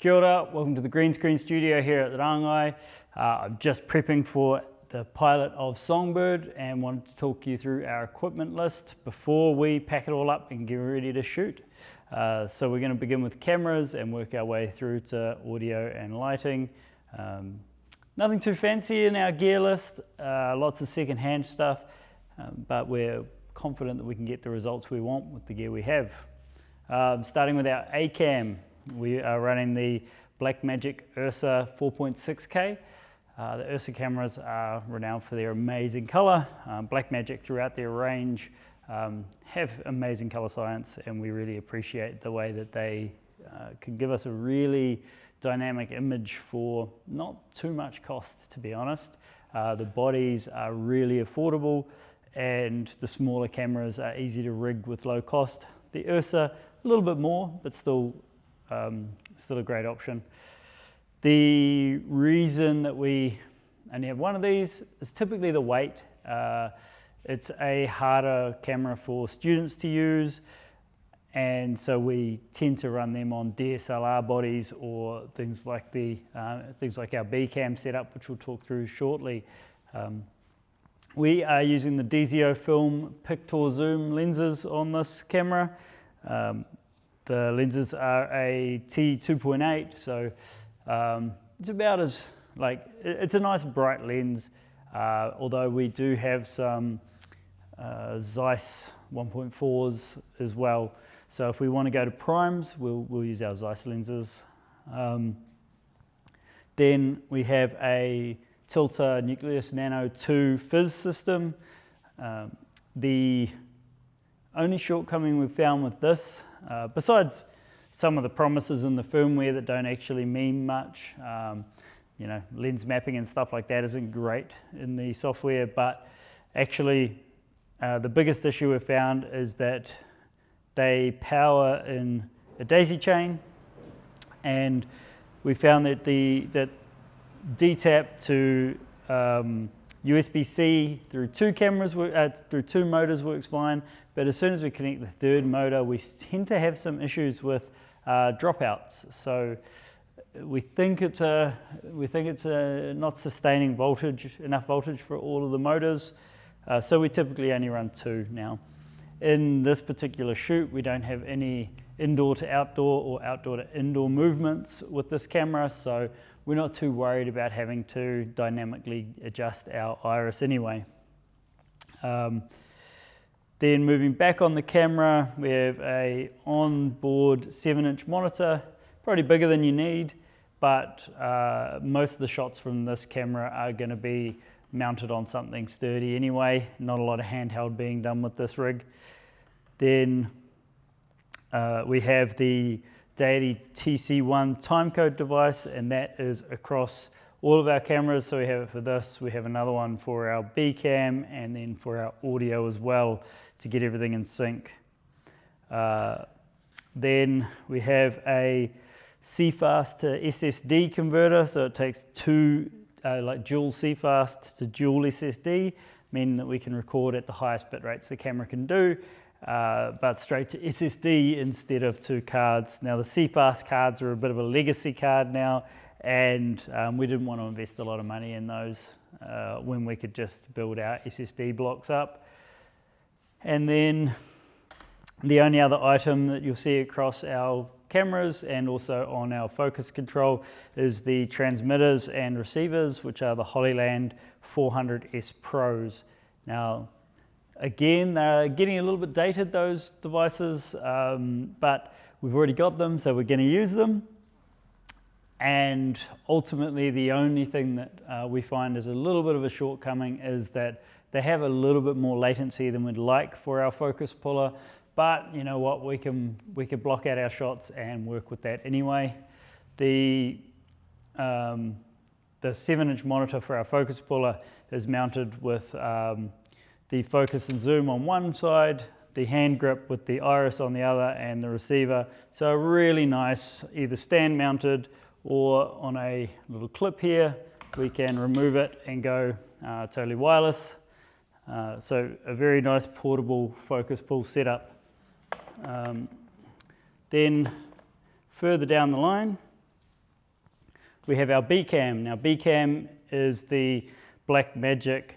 Kia ora, welcome to the green screen studio here at the Rangai. I'm just prepping for the pilot of Songbird and wanted to talk you through our equipment list before we pack it all up and get ready to shoot. So we're going to begin with cameras and work our way through to audio and lighting. Nothing too fancy in our gear list, lots of second-hand stuff, but we're confident that we can get the results we want with the gear we have. Starting with our A-cam. We are running the Blackmagic URSA 4.6K. The URSA cameras are renowned for their amazing color. Blackmagic throughout their range have amazing color science, and we really appreciate the way that they can give us a really dynamic image for not too much cost, to be honest. The bodies are really affordable, and the smaller cameras are easy to rig with low cost. The URSA, a little bit more, but still a great option. The reason that we only have one of these is typically the weight. It's a harder camera for students to use, and so we tend to run them on DSLR bodies or things like our B-cam setup, which we'll talk through shortly. We are using the DZO Film Pictor Zoom lenses on this camera. The lenses are a T2.8, so it's about as, it's a nice bright lens, although we do have some Zeiss 1.4s as well. So if we want to go to primes, we'll use our Zeiss lenses. Then we have a Tilta Nucleus Nano 2 Fizz system. The only shortcoming we've found with this, besides some of the promises in the firmware that don't actually mean much, lens mapping and stuff like that isn't great in the software, but actually the biggest issue we've found is that they power in a daisy chain, and we found that that DTAP to USB-C through through two motors works fine, but as soon as we connect the third motor, we tend to have some issues with dropouts. So we think it's not sustaining enough voltage for all of the motors. So we typically only run two now. In this particular shoot, we don't have any indoor to outdoor or outdoor to indoor movements with this camera, so we're not too worried about having to dynamically adjust our iris anyway. Then moving back on the camera, we have a onboard 7-inch monitor, probably bigger than you need, but most of the shots from this camera are going to be mounted on something sturdy anyway. Not a lot of handheld being done with this rig. Then we have the Deity TC1 timecode device, and that is across all of our cameras. So we have it for this, we have another one for our B-cam, and then for our audio as well to get everything in sync. Then we have a CFast to SSD converter, so it takes two dual CFast to dual SSD, meaning that we can record at the highest bit rates the camera can do, but straight to SSD instead of two cards. Now the CFast cards are a bit of a legacy card now, and we didn't want to invest a lot of money in those when we could just build our SSD blocks up. And then the only other item that you'll see across our cameras and also on our focus control is the transmitters and receivers, which are the Hollyland 400S Pros. Now, again, they're getting a little bit dated, those devices, but we've already got them, so we're going to use them. And ultimately, the only thing that we find is a little bit of a shortcoming is that they have a little bit more latency than we'd like for our focus puller, but you know what, we can block out our shots and work with that anyway. The 7-inch monitor for our focus puller is mounted with the focus and zoom on one side, the hand grip with the iris on the other, and the receiver. So really nice, either stand mounted or on a little clip here, we can remove it and go totally wireless. So a very nice portable focus pull setup. Then further down the line, we have our B cam. Now B cam is the Blackmagic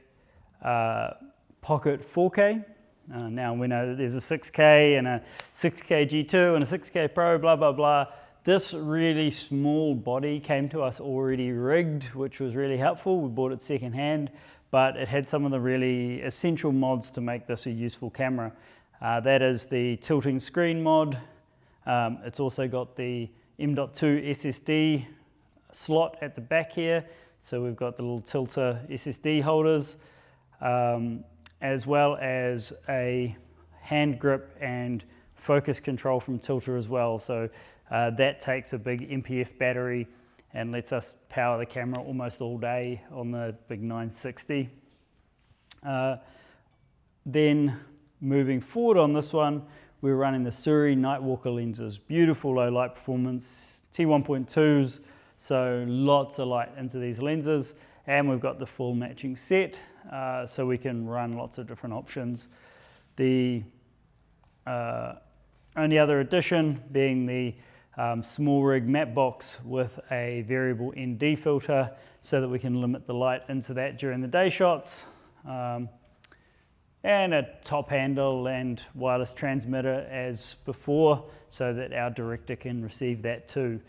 Pocket 4K. Now we know that there's a 6K and a 6K G2 and a 6K Pro, blah, blah, blah. This really small body came to us already rigged, which was really helpful. We bought it secondhand, but it had some of the really essential mods to make this a useful camera. That is the tilting screen mod. It's also got the M.2 SSD slot at the back here. So we've got the little tilter SSD holders, as well as a hand grip and focus control from tilter as well. So that takes a big MPF battery and lets us power the camera almost all day on the big 960. Then moving forward on this one, we're running the Suri Nightwalker lenses. Beautiful low light performance, T1.2s, so lots of light into these lenses. And we've got the full matching set, so we can run lots of different options. The only other addition being the small rig matte box with a variable ND filter so that we can limit the light into that during the day shots. And a top handle and wireless transmitter as before so that our director can receive that too.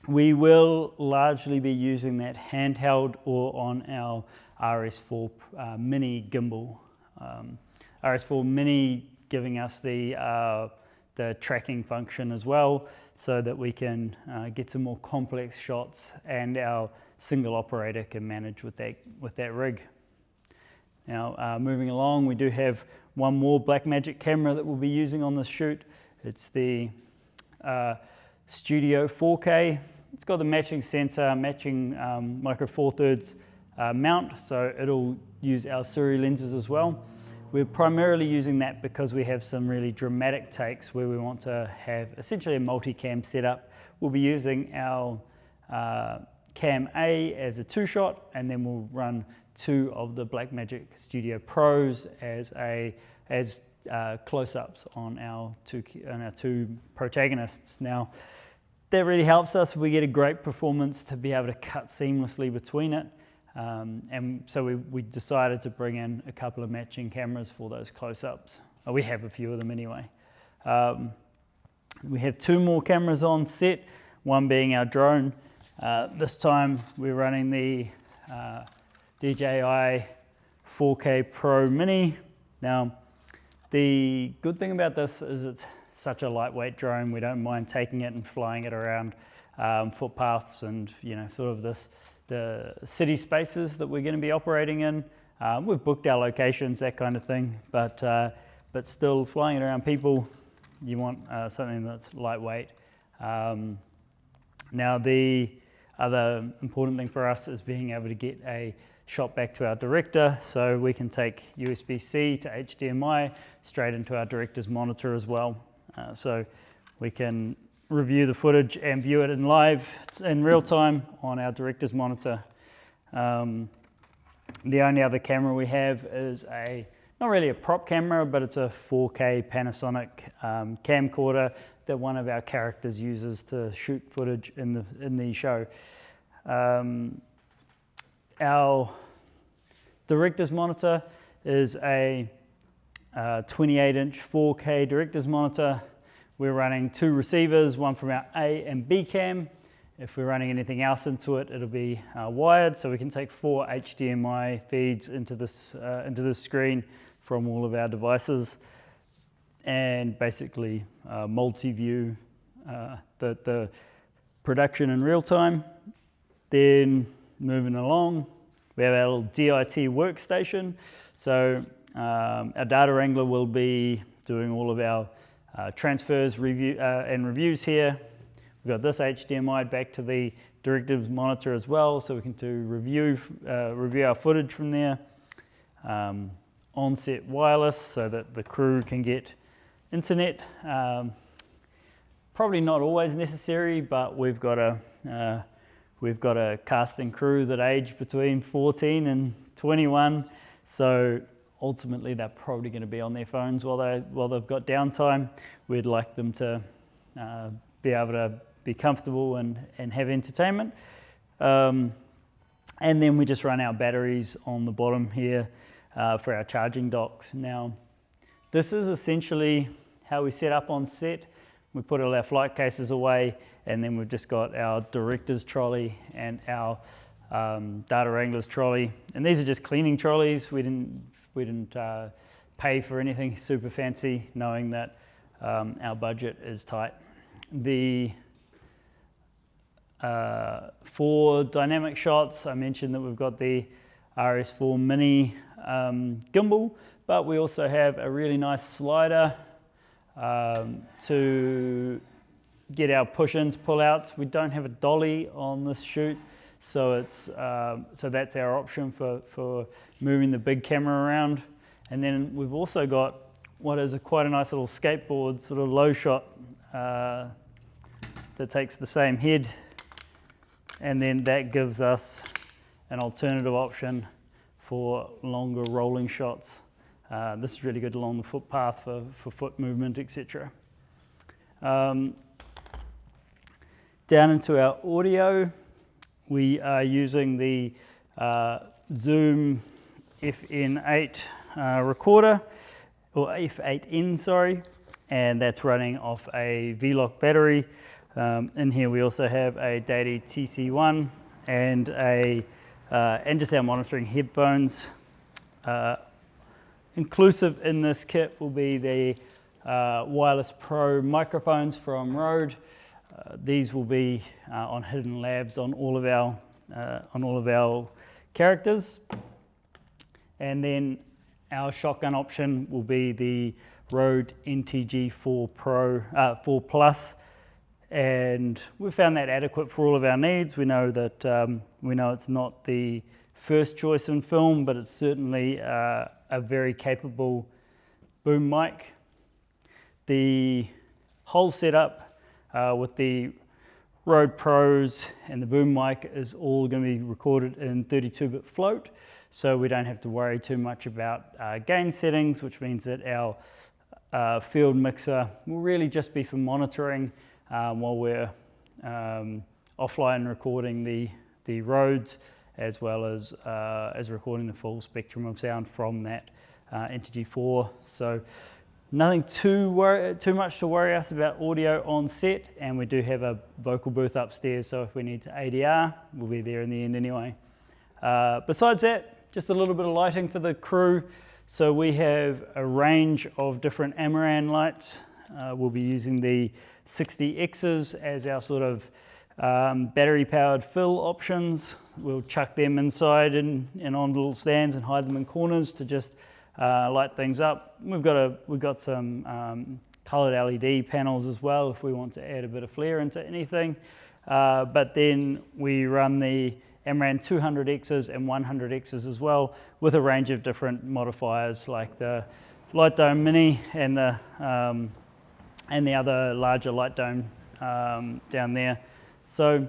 We will largely be using that handheld or on our RS4 Mini gimbal. RS4 Mini giving us the tracking function as well so that we can get some more complex shots and our single operator can manage with that rig. Now moving along, we do have one more Blackmagic camera that we'll be using on this shoot. It's the Studio 4K. It's got the matching sensor, matching micro four thirds mount, so it'll use our Suri lenses as well. We're primarily using that because we have some really dramatic takes where we want to have essentially a multi-cam setup. We'll be using our Cam A as a 2-shot, and then we'll run 2 of the Blackmagic Studio Pros as close-ups on our two protagonists. Now, that really helps us. We get a great performance to be able to cut seamlessly between it. And so we decided to bring in a couple of matching cameras for those close-ups. We have a few of them anyway. We have 2 more cameras on set, one being our drone. This time we're running the DJI 4K Pro Mini. Now, the good thing about this is it's such a lightweight drone. We don't mind taking it and flying it around footpaths and sort of the city spaces that we're going to be operating in. We've booked our locations, that kind of thing, but still flying it around people, you want something that's lightweight. Now the other important thing for us is being able to get a shot back to our director, so we can take USB-C to HDMI straight into our director's monitor as well. So we can review the footage and view it in real time on our director's monitor. The only other camera we have is not really a prop camera, but it's a 4K Panasonic camcorder that one of our characters uses to shoot footage in the show. Our director's monitor is a 28-inch 4K director's monitor. We're running 2 receivers, one from our A and B cam. If we're running anything else into it, it'll be wired, so we can take 4 HDMI feeds into this screen from all of our devices, and basically multi-view the production in real time. Then moving along, we have our little DIT workstation. So our data wrangler will be doing all of our transfers and reviews here. We've got this HDMI back to the director's monitor as well, so we can do review our footage from there. On-set wireless so that the crew can get internet. Probably not always necessary, but we've got a casting crew that age between 14 and 21, so ultimately they're probably going to be on their phones while they've got downtime. We'd like them to be able to be comfortable and have entertainment. And then we just run our batteries on the bottom here for our charging docks. Now, this is essentially how we set up on set. We put all our flight cases away, and then we've just got our director's trolley and our data wrangler's trolley. And these are just cleaning trolleys. We didn't pay for anything super fancy, knowing that our budget is tight. For dynamic shots, I mentioned that we've got the RS4 Mini gimbal, but we also have a really nice slider to get our push-ins, pull-outs. We don't have a dolly on this shoot, so it's so that's our option for moving the big camera around. And then we've also got what is quite a nice little skateboard sort of low shot that takes the same head, and then that gives us an alternative option for longer rolling shots. This is really good along the footpath for foot movement, etc. Down into our audio, we are using the Zoom FN8 recorder, or F8N, sorry, and that's running off a V-Lock battery. In here we also have a Data TC1 and just our monitoring headphones. Inclusive in this kit will be the Wireless Pro microphones from Rode. These will be on hidden labs on all of our characters, and then our shotgun option will be the Rode NTG4 4 Plus, and we found that adequate for all of our needs. We know that it's not the first choice in film, but it's certainly a very capable boom mic. The whole setup with the Rode Pros and the boom mic is all going to be recorded in 32-bit float, so we don't have to worry too much about gain settings, which means that our field mixer will really just be for monitoring while we're offline recording the Rodes, as well as recording the full spectrum of sound from that NTG4. So nothing too much to worry us about audio on set, and we do have a vocal booth upstairs, so if we need to ADR, we'll be there in the end anyway. Besides that, just a little bit of lighting for the crew. So we have a range of different Amaran lights. We'll be using the 60Xs as our sort of battery-powered fill options. We'll chuck them inside and on little stands and hide them in corners to just light things up. We've got some coloured LED panels as well if we want to add a bit of flair into anything. But then we run the Amaran 200Xs and 100Xs as well, with a range of different modifiers like the Light Dome Mini and the other larger light dome down there. So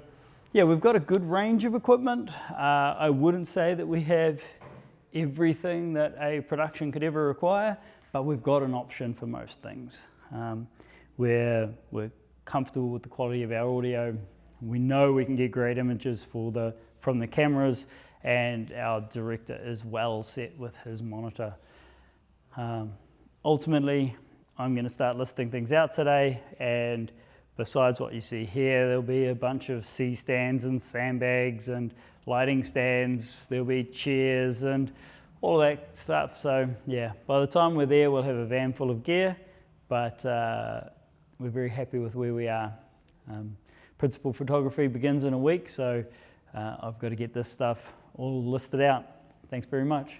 yeah, we've got a good range of equipment. I wouldn't say that we have everything that a production could ever require, but we've got an option for most things. We're comfortable with the quality of our audio. We know we can get great images from the cameras, and our director is well set with his monitor. Ultimately, I'm going to start listing things out today, and besides what you see here, there'll be a bunch of C-stands and sandbags and lighting stands. There'll be chairs and all that stuff. So yeah, by the time we're there, we'll have a van full of gear, but we're very happy with where we are. Principal photography begins in a week, so I've got to get this stuff all listed out. Thanks very much.